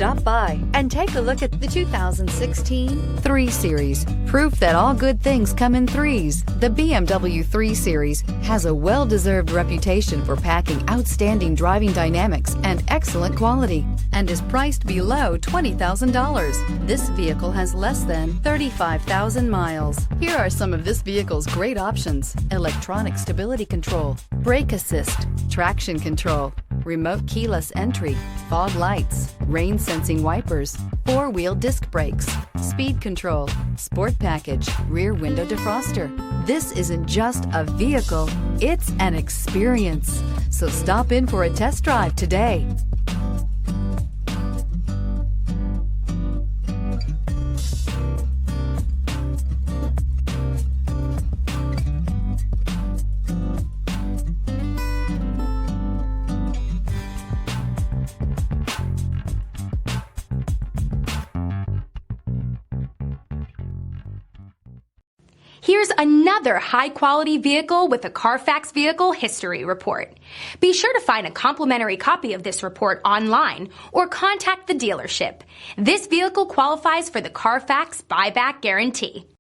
Stop by and take a look at the 2016 3 Series. Proof that all good things come in threes. The BMW 3 Series has a well-deserved reputation for packing outstanding driving dynamics and excellent quality, and is priced below $20,000. This vehicle has less than 35,000 miles. Here are some of this vehicle's great options: electronic stability control, brake assist, traction control, remote keyless entry, fog lights, rain sensing wipers, 4-wheel disc brakes, speed control, sport package, rear window defroster. This isn't just a vehicle, it's an experience. So stop in for a test drive today. Here's another high-quality vehicle with a Carfax Vehicle History Report. Be sure to find a complimentary copy of this report online or contact the dealership. This vehicle qualifies for the Carfax Buyback Guarantee.